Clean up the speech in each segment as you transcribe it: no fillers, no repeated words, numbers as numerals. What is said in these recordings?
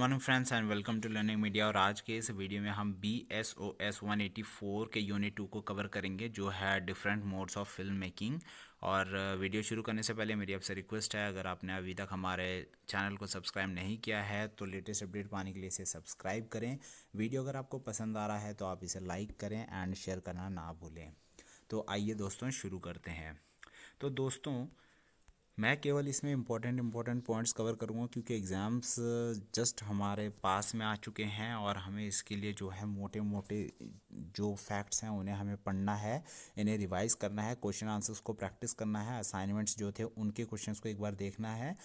Morning friends and welcome to learning media. और आज के इस वीडियो में हम BSOS 184 के यूनिट 2 को कवर करेंगे, जो है different modes of film making. और वीडियो शुरू करने से पहले मेरी आपसे रिक्वेस्ट है, अगर आपने अभी तक हमारे चैनल को सब्सक्राइब नहीं किया है तो लेटेस्ट अपडेट पाने के लिए इसे सब्सक्राइब करें। वीडियो अगर आपको पसंद आ रहा है तो आप इसे लाइक करें एंड शेयर करना ना भूलें। तो आइए दोस्तों शुरू करते हैं। तो दोस्तों, मैं केवल इसमें इम्पोर्टेंट पॉइंट्स कवर करूँगा, क्योंकि एग्ज़ाम्स जस्ट हमारे पास में आ चुके हैं और हमें इसके लिए जो है मोटे मोटे जो फैक्ट्स हैं उन्हें हमें पढ़ना है, इन्हें रिवाइज करना है, क्वेश्चन आंसर्स को प्रैक्टिस करना है, असाइनमेंट्स जो थे उनके क्वेश्चंस को एक बार देखना है।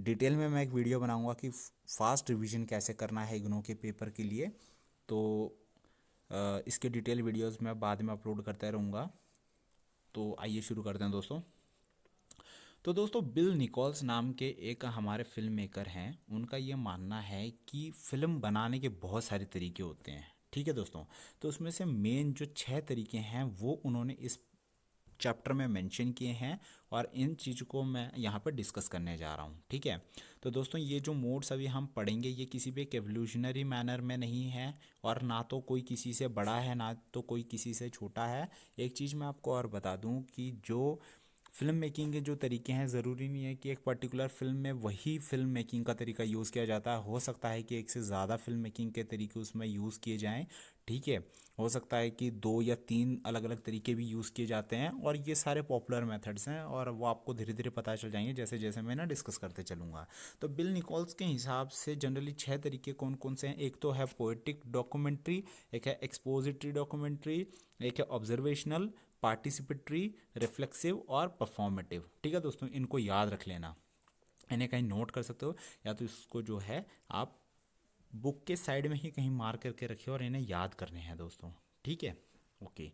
डिटेल में मैं एक वीडियो बनाऊँगा कि फास्ट रिविजन कैसे करना है इग्नू के पेपर के लिए। तो इसके डिटेल वीडियोज़ मैं बाद में अपलोड करता रहूँगा। तो आइए शुरू करते हैं दोस्तों। तो दोस्तों, बिल निकोल्स नाम के एक हमारे फिल्म मेकर हैं। उनका ये मानना है कि फ़िल्म बनाने के बहुत सारे तरीके होते हैं। ठीक है दोस्तों, तो उसमें से मेन जो 6 तरीके हैं वो उन्होंने इस चैप्टर में मेंशन किए हैं, और इन चीज़ को मैं यहाँ पर डिस्कस करने जा रहा हूँ। ठीक है, तो दोस्तों ये जो मोड्स अभी हम पढ़ेंगे ये किसी भी एक एवोल्यूशनरी मैनर में नहीं है, और ना तो कोई किसी से बड़ा है ना तो कोई किसी से छोटा है। एक चीज़ मैं आपको और बता दूँ कि जो फिल्म मेकिंग के जो तरीके हैं, ज़रूरी नहीं है कि एक पर्टिकुलर फिल्म में वही फिल्म मेकिंग का तरीका यूज़ किया जाता है। हो सकता है कि एक से ज़्यादा फिल्म मेकिंग के तरीके उसमें यूज़ किए जाएं। ठीक है, हो सकता है कि 2 या 3 अलग अलग तरीके भी यूज़ किए जाते हैं, और ये सारे पॉपुलर मेथड्स हैं और वो आपको धीरे धीरे पता चल जाएंगे जैसे जैसे मैं ना डिस्कस करते चलूँगा। तो बिल निकोल्स के हिसाब से जनरली 6 तरीके कौन कौन से हैं? एक तो है पोएटिक डॉक्यूमेंट्री, एक है एक्सपोजिटरी डॉक्यूमेंट्री, एक है ऑब्जर्वेशनल, पार्टिसिपेटरी, रिफ्लेक्सिव और परफॉर्मेटिव। ठीक है दोस्तों, इनको याद रख लेना, इन्हें कहीं नोट कर सकते हो, या तो इसको जो है आप बुक के साइड में ही कहीं मार करके रखिए और इन्हें याद करने हैं दोस्तों। ठीक है, ओके।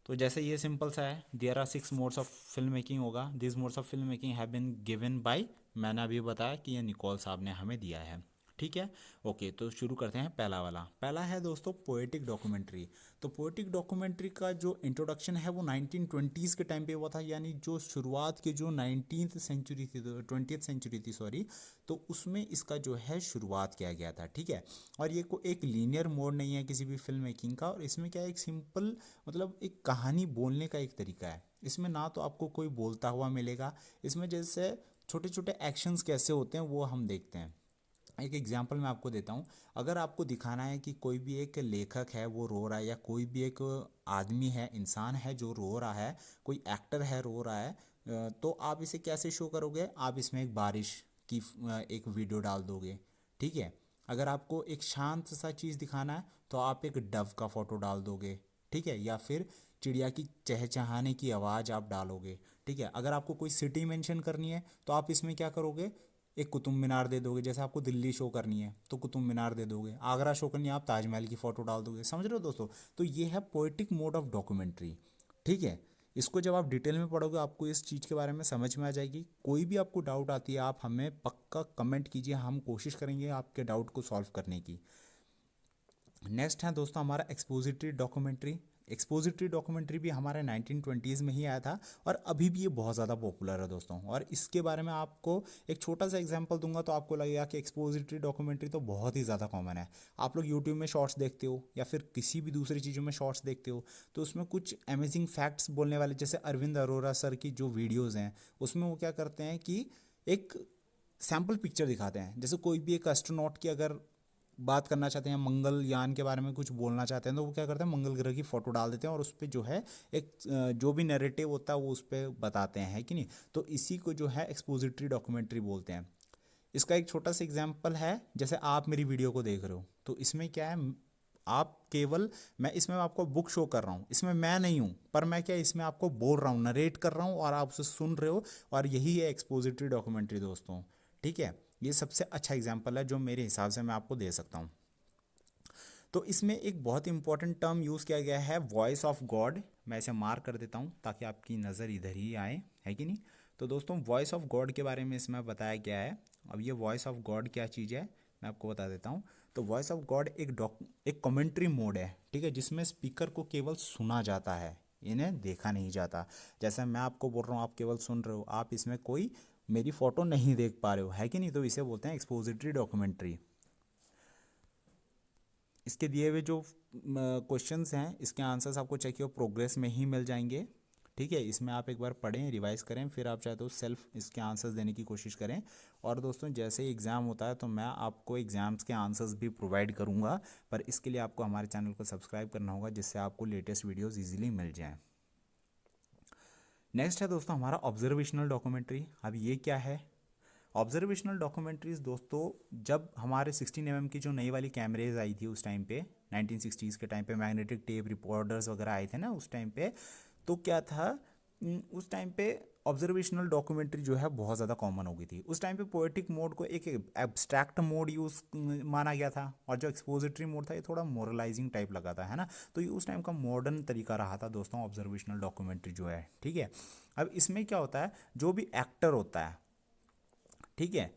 तो जैसे ये सिंपल सा है, there are 6 modes of film making होगा। This modes of film making have been given by, मैंने अभी बताया कि ये निकोल साहब ने हमें दिया है। ठीक है, ओके। तो शुरू करते हैं। पहला वाला, पहला है दोस्तों पोएटिक डॉक्यूमेंट्री। तो पोएटिक डॉक्यूमेंट्री का जो इंट्रोडक्शन है वो 1920s के टाइम पे हुआ था, यानी जो शुरुआत की जो 19th सेंचुरी थी, 20th सेंचुरी थी सॉरी, तो उसमें इसका जो है शुरुआत किया गया था। ठीक है, और ये को एक लीनियर मोड नहीं है किसी भी फिल्म मेकिंग का, और इसमें क्या है, एक सिंपल मतलब एक कहानी बोलने का एक तरीका है। इसमें ना तो आपको कोई बोलता हुआ मिलेगा, इसमें जैसे छोटे छोटे एक्शंस कैसे होते हैं वो हम देखते हैं। एक एग्जांपल मैं आपको देता हूँ। अगर आपको दिखाना है कि कोई भी एक लेखक है वो रो रहा है, या कोई भी एक आदमी है, इंसान है जो रो रहा है, कोई एक्टर है रो रहा है, तो आप इसे कैसे शो करोगे? आप इसमें एक बारिश की एक वीडियो डाल दोगे। ठीक है, अगर आपको एक शांत सा चीज़ दिखाना है तो आप एक डव का फोटो डाल दोगे। ठीक है, या फिर चिड़िया की चहचहाने की आवाज़ आप डालोगे। ठीक है, अगर आपको कोई सिटी मेंशन करनी है तो आप इसमें क्या करोगे? एक कुतुब मीनार दे दोगे। जैसे आपको दिल्ली शो करनी है तो कुतुब मीनार दे दोगे, आगरा शो करनी है आप ताजमहल की फ़ोटो डाल दोगे। समझ रहे हो दोस्तों? तो ये है पोएटिक मोड ऑफ डॉक्यूमेंट्री। ठीक है, इसको जब आप डिटेल में पढ़ोगे आपको इस चीज़ के बारे में समझ में आ जाएगी। कोई भी आपको डाउट आती है आप हमें पक्का कमेंट कीजिए, हम कोशिश करेंगे आपके डाउट को सॉल्व करने की। नेक्स्ट है दोस्तों हमारा एक्सपोजिटरी डॉक्यूमेंट्री। एक्सपोजिटरी डॉक्यूमेंट्री भी हमारे 1920s में ही आया था, और अभी भी ये बहुत ज़्यादा पॉपुलर है दोस्तों। और इसके बारे में आपको एक छोटा सा एग्जांपल दूंगा तो आपको लगेगा कि एक्सपोजिटरी डॉक्यूमेंट्री तो बहुत ही ज़्यादा कॉमन है। आप लोग यूट्यूब में शॉर्ट्स देखते हो या फिर किसी भी दूसरी चीज़ों में शॉर्ट्स देखते हो, तो उसमें कुछ अमेजिंग फैक्ट्स बोलने वाले, जैसे अरविंद अरोरा सर की जो वीडियोज़ हैं उसमें वो क्या करते हैं कि एक सैम्पल पिक्चर दिखाते हैं। जैसे कोई भी एक एस्ट्रोनॉट की अगर बात करना चाहते हैं, मंगलयान के बारे में कुछ बोलना चाहते हैं, तो वो क्या करते हैं, मंगल ग्रह की फ़ोटो डाल देते हैं और उस पर जो है एक जो भी नैरेटिव होता है वो उस पर बताते हैं, है कि नहीं? तो इसी को जो है एक्सपोजिटरी डॉक्यूमेंट्री बोलते हैं। इसका एक छोटा सा एग्जाम्पल है, जैसे आप मेरी वीडियो को देख रहे हो तो इसमें क्या है, आप केवल, मैं इसमें आपको बुक शो कर रहा हूँ, इसमें मैं नहीं हूँ, पर मैं क्या इसमें आपको बोल रहा हूँ, नरेट कर रहा हूँ और आप उसे सुन रहे हो, और यही है एक्सपोजिटरी डॉक्यूमेंट्री दोस्तों। ठीक है, ये सबसे अच्छा एग्जाम्पल है जो मेरे हिसाब से मैं आपको दे सकता हूँ। तो इसमें एक बहुत इंपॉर्टेंट टर्म यूज़ किया गया है, वॉइस ऑफ गॉड। मैं इसे मार्क कर देता हूँ ताकि आपकी नज़र इधर ही आए, है कि नहीं? तो दोस्तों वॉइस ऑफ गॉड के बारे में इसमें बताया गया है। अब ये वॉइस ऑफ गॉड क्या चीज़ है मैं आपको बता देता हूँ। तो वॉइस ऑफ गॉड एक कमेंट्री मोड है, ठीक है, जिसमें स्पीकर को केवल सुना जाता है, इन्हें देखा नहीं जाता। जैसे मैं आपको बोल रहा हूँ आप केवल सुन रहे हो, आप इसमें कोई मेरी फ़ोटो नहीं देख पा रहे हो, है कि नहीं? तो इसे बोलते हैं एक्सपोजिटरी डॉक्यूमेंट्री। इसके दिए हुए जो क्वेश्चंस हैं इसके आंसर्स आपको चाहिए प्रोग्रेस में ही मिल जाएंगे। ठीक है, इसमें आप एक बार पढ़ें, रिवाइज करें, फिर आप चाहे तो सेल्फ इसके आंसर्स देने की कोशिश करें। और दोस्तों जैसे ही एग्ज़ाम होता है तो मैं आपको एग्ज़ाम्स के आंसर्स भी प्रोवाइड करूंगा, पर इसके लिए आपको हमारे चैनल को सब्सक्राइब करना होगा जिससे आपको लेटेस्ट वीडियोस इजीली मिल जाएं। नेक्स्ट है दोस्तों हमारा ऑब्जर्वेशनल डॉक्यूमेंट्री। अब ये क्या है? ऑब्जर्वेशनल डॉक्यूमेंट्रीज दोस्तों, जब हमारे 16 mm की जो नई वाली कैमरेज आई थी उस टाइम पे, 1960s के टाइम पे मैग्नेटिक टेप रिकॉर्डर्स वगैरह आए थे ना उस टाइम पे, तो क्या था, उस टाइम पे ऑब्जर्वेशनल डॉक्यूमेंट्री जो है बहुत ज़्यादा कॉमन हो गई थी। उस टाइम पे पोएटिक मोड को एक एब्स्ट्रैक्ट मोड यूज़ माना गया था, और जो एक्सपोजिटरी मोड था ये थोड़ा मोरलाइजिंग टाइप लगा था, है ना। तो ये उस टाइम का मॉडर्न तरीका रहा था दोस्तों ऑब्जर्वेशनल डॉक्यूमेंट्री जो है। ठीक है, अब इसमें क्या होता है, जो भी एक्टर होता है, ठीक है,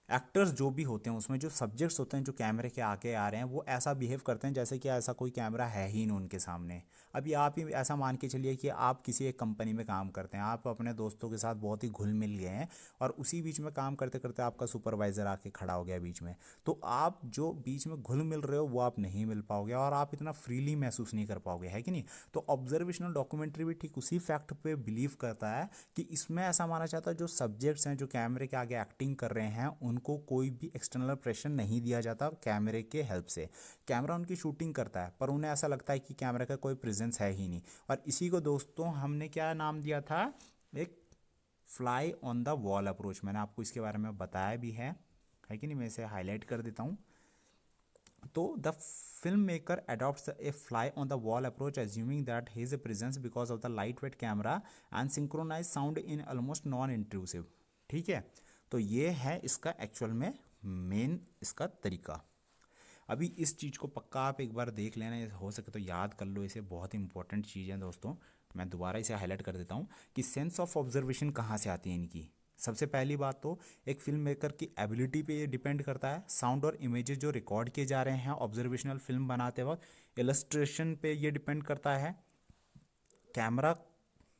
एक्टर्स जो भी होते हैं उसमें जो सब्जेक्ट्स होते हैं जो कैमरे के आगे आ रहे हैं वो ऐसा बिहेव करते हैं जैसे कि ऐसा कोई कैमरा है ही नहीं उनके सामने। अभी आप ही ऐसा मान के चलिए कि आप किसी एक कंपनी में काम करते हैं, आप अपने दोस्तों के साथ बहुत ही घुल मिल गए हैं, और उसी बीच में काम करते करते आपका सुपरवाइज़र आके खड़ा हो गया बीच में, तो आप जो बीच में घुल मिल रहे हो वो आप नहीं मिल पाओगे और आप इतना फ्रीली महसूस नहीं कर पाओगे, है कि नहीं। तो ऑब्जर्वेशनल डॉक्यूमेंट्री भी ठीक उसी फैक्ट पे बिलीव करता है कि इसमें ऐसा माना जाता है जो सब्जेक्ट्स हैं जो कैमरे के आगे एक्टिंग कर रहे हैं उनको कोई भी एक्सटर्नल प्रेशर नहीं दिया जाता कैमरे के हेल्प से। कैमरा उनकी शूटिंग करता है पर उन्हें ऐसा लगता है कि कैमरे का कोई प्रेजेंस है ही नहीं, और इसी को दोस्तों हमने क्या नाम दिया था, एक fly on the wall approach. मैंने आपको इसके बारे में बताया भी है कि नहीं। मैं इसे हाईलाइट कर देता हूँ। तो the film maker adopts a fly on the wall approach assuming that his presence because of the lightweight camera and synchronized sound in almost non intrusive। ठीक है, तो ये है इसका एक्चुअल में मेन इसका तरीका। अभी इस चीज़ को पक्का आप एक बार देख लेना, हो सके तो याद कर लो इसे, बहुत इंपॉर्टेंट चीज़ है दोस्तों। मैं दोबारा इसे हाईलाइट कर देता हूँ कि सेंस ऑफ ऑब्जर्वेशन कहाँ से आती है इनकी। सबसे पहली बात तो एक फिल्म मेकर की एबिलिटी पे ये डिपेंड करता है। साउंड और इमेजेस जो रिकॉर्ड किए जा रहे हैं ऑब्जर्वेशनल फिल्म बनाते वक्त, इलस्ट्रेशन पे ये डिपेंड करता है, कैमरा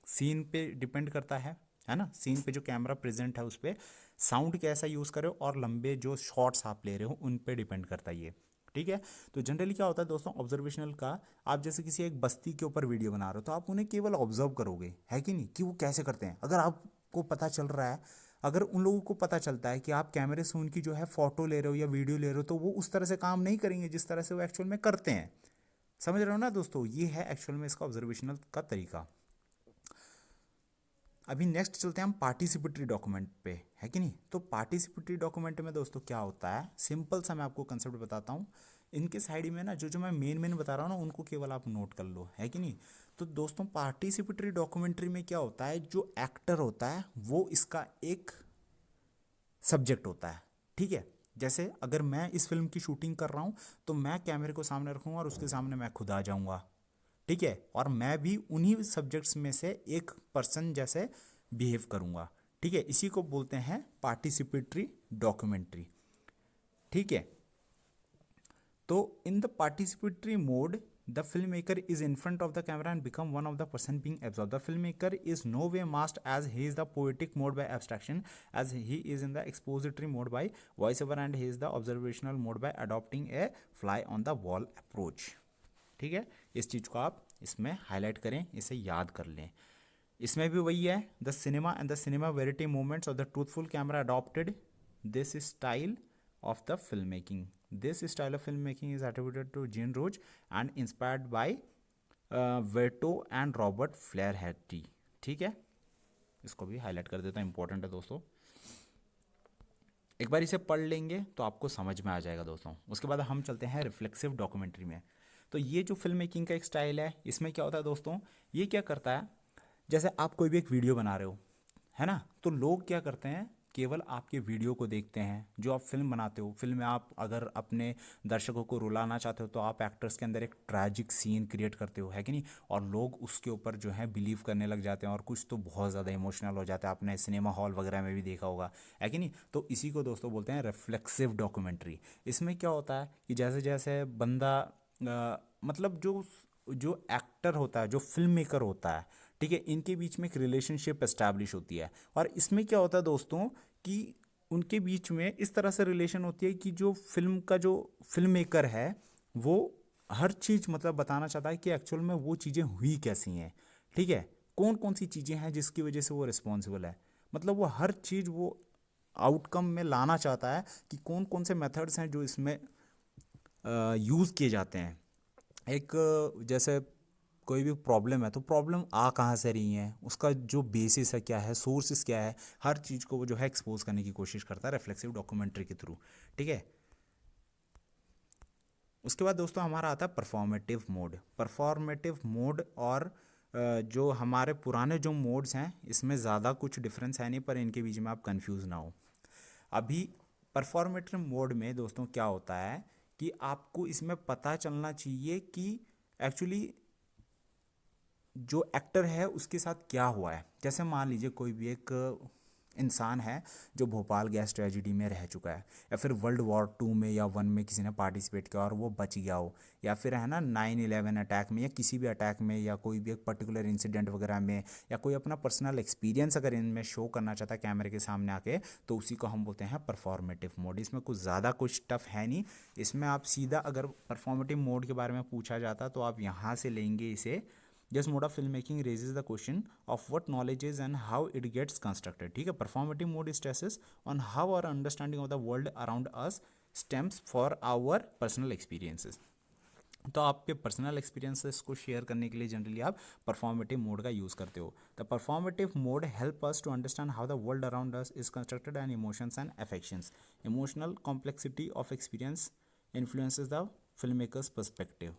सीन पे डिपेंड करता है ना, सीन पे जो कैमरा प्रेजेंट है उस पर साउंड कैसा यूज़ करे, और लंबे जो शॉट्स आप ले रहे हो उन पे डिपेंड करता है ये। ठीक है, तो जनरली क्या होता है दोस्तों ऑब्जर्वेशनल का, आप जैसे किसी एक बस्ती के ऊपर वीडियो बना रहे हो तो आप उन्हें केवल ऑब्जर्व करोगे, है कि नहीं, कि वो कैसे करते हैं। अगर आपको पता चल रहा है, अगर उन लोगों को पता चलता है कि आप कैमरे से उनकी जो है फोटो ले रहे हो या वीडियो ले रहे हो, तो वो उस तरह से काम नहीं करेंगे जिस तरह से वो एक्चुअल में करते हैं। समझ रहे हो ना दोस्तों, ये है एक्चुअल में इसका ऑब्जर्वेशनल का तरीका। अभी नेक्स्ट चलते हैं हम पार्टिसिपेटरी डॉक्यूमेंट पे, है कि नहीं। तो पार्टिसिपेटरी डॉक्यूमेंट में दोस्तों क्या होता है, सिंपल सा मैं आपको कंसेप्ट बताता हूँ। इनके साइड में ना जो जो मैं मेन बता रहा हूँ ना उनको केवल आप नोट कर लो, है कि नहीं। तो दोस्तों पार्टिसिपेटरी डॉक्यूमेंट्री में क्या होता है, जो एक्टर होता है वो इसका एक सब्जेक्ट होता है। ठीक है, जैसे अगर मैं इस फिल्म की शूटिंग कर रहा हूँ तो मैं कैमरे को सामने रखूँगा और उसके सामने मैं खुद आ जाऊँगा। ठीक है, और मैं भी उन्हीं सब्जेक्ट्स में से एक पर्सन जैसे बिहेव करूँगा। ठीक है, इसी को बोलते हैं पार्टिसिपेटरी डॉक्यूमेंट्री। ठीक है, तो in the participatory mode the filmmaker is in front of the camera and become one of the person being absorbed. The filmmaker is no way masked as he is the poetic mode by abstraction, as he is in the expository mode by voiceover, and he is the observational mode by adopting a fly on the wall approach। ठीक है, इस चीज़ को आप इसमें highlight करें, इसे याद कर लें। इसमें भी वही है, the cinema and the cinema verity movements of the truthful camera adopted this style of the filmmaking. This style of filmmaking is attributed to Jean Roche and inspired by Verto and Robert Flaherty। ठीक है, इसको भी highlight कर देता हूँ, important है दोस्तों। एक बार इसे पढ़ लेंगे तो आपको समझ में आ जाएगा दोस्तों। उसके बाद हम चलते हैं रिफ्लेक्सिव डॉक्यूमेंट्री में। तो ये जो फिल्म मेकिंग का एक स्टाइल है, इसमें क्या होता है दोस्तों, ये क्या करता है, जैसे आप कोई भी एक वीडियो बना रहे हो, है ना, तो लोग क्या करते हैं, केवल आपके वीडियो को देखते हैं। जो आप फिल्म बनाते हो, फिल्म में आप अगर अपने दर्शकों को रुलाना चाहते हो तो आप एक्टर्स के अंदर एक ट्रैजिक सीन क्रिएट करते हो, है कि नहीं, और लोग उसके ऊपर जो है बिलीव करने लग जाते हैं, और कुछ तो बहुत ज़्यादा इमोशनल हो जाता है। आपने सिनेमा हॉल वगैरह में भी देखा होगा, है कि नहीं। तो इसी को दोस्तों बोलते हैं रिफ्लेक्सिव डॉक्यूमेंट्री। इसमें क्या होता है कि जैसे जैसे बंदा मतलब जो जो एक्टर होता है, जो फिल्म मेकर होता है, ठीक है, इनके बीच में एक रिलेशनशिप एस्टैब्लिश होती है। और इसमें क्या होता है दोस्तों कि उनके बीच में इस तरह से रिलेशन होती है कि जो फिल्म का जो फिल्म मेकर है वो हर चीज़ मतलब बताना चाहता है कि एक्चुअल में वो चीज़ें हुई कैसी हैं, ठीक है, कौन कौन सी चीज़ें हैं जिसकी वजह से वो रिस्पॉन्सिबल है। मतलब वो हर चीज़ वो आउटकम में लाना चाहता है कि कौन कौन से मेथड्स हैं जो इसमें यूज़ किए जाते हैं। एक जैसे कोई भी प्रॉब्लम है तो प्रॉब्लम आ कहाँ से रही है, उसका जो बेसिस है क्या है, सोर्सेस क्या है, हर चीज़ को वो जो है एक्सपोज करने की कोशिश करता है रिफ्लेक्सिव डॉक्यूमेंट्री के थ्रू, ठीक है। उसके बाद दोस्तों हमारा आता है परफॉर्मेटिव मोड। परफॉर्मेटिव मोड और जो हमारे पुराने जो मोड्स हैं इसमें ज़्यादा कुछ डिफरेंस है नहीं, पर इनके बीच में आप कंफ्यूज ना हो। अभी परफॉर्मेटिव मोड में दोस्तों क्या होता है कि आपको इसमें पता चलना चाहिए कि एक्चुअली जो एक्टर है उसके साथ क्या हुआ है। जैसे मान लीजिए कोई भी एक इंसान है जो भोपाल गैस ट्रेजिडी में रह चुका है, या फिर वर्ल्ड वॉर 2 में या 1 में किसी ने पार्टिसिपेट किया और वो बच गया हो, या फिर है ना 9/11 अटैक में या किसी भी अटैक में, या कोई भी एक पर्टिकुलर इंसिडेंट वगैरह में, या कोई अपना पर्सनल एक्सपीरियंस अगर इनमें शो करना चाहता है कैमरे के सामने आके, तो उसी को हम बोलते हैं परफॉर्मेटिव मोड। इसमें कुछ ज़्यादा कुछ टफ है नहीं। इसमें आप सीधा अगर परफॉर्मेटिव मोड के बारे में पूछा जाता तो आप यहाँ से लेंगे इसे। This mode of filmmaking raises the question of what knowledge is and how it gets constructed, ठीक है। Performative mode stresses on how our understanding of the world around us stems for our personal experiences। तो आपके personal experiences को share करने के लिए generally आप performative mode का यूज़ करते हो। The performative mode help us to understand how the world around us is constructed and emotions and affections. Emotional complexity of experience influences the film makers perspective,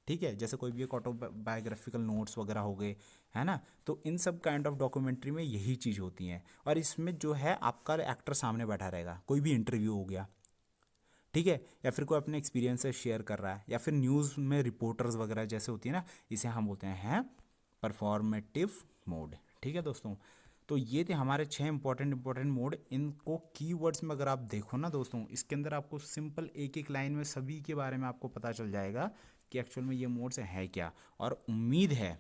ठीक है। जैसे कोई भी एक ऑटोबायोग्राफिकल नोट्स वगैरह हो गए, है ना, तो इन सब काइंड ऑफ डॉक्यूमेंट्री में यही चीज़ होती है। और इसमें जो है आपका एक्टर सामने बैठा रहेगा, कोई भी इंटरव्यू हो गया, ठीक है, या फिर कोई अपने एक्सपीरियंस से शेयर कर रहा है, या फिर न्यूज़ में रिपोर्टर्स वगैरह जैसे होती है ना, इसे हम बोलते हैं परफॉर्मेटिव मोड, ठीक है दोस्तों। तो ये थे हमारे 6 इंपॉर्टेंट मोड। इनको कीवर्ड्स में अगर आप देखो ना दोस्तों, इसके अंदर आपको सिंपल एक एक लाइन में सभी के बारे में आपको पता चल जाएगा कि एक्चुअल में ये मोड्स है क्या। और उम्मीद है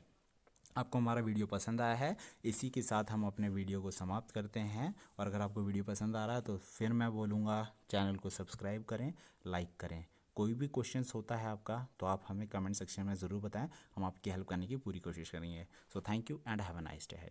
आपको हमारा वीडियो पसंद आया है। इसी के साथ हम अपने वीडियो को समाप्त करते हैं। और अगर आपको वीडियो पसंद आ रहा है तो फिर मैं बोलूँगा चैनल को सब्सक्राइब करें, लाइक करें। कोई भी क्वेश्चंस होता है आपका तो आप हमें कमेंट सेक्शन में ज़रूर बताएं, हम आपकी हेल्प करने की पूरी कोशिश करेंगे। So thank you and have a nice day.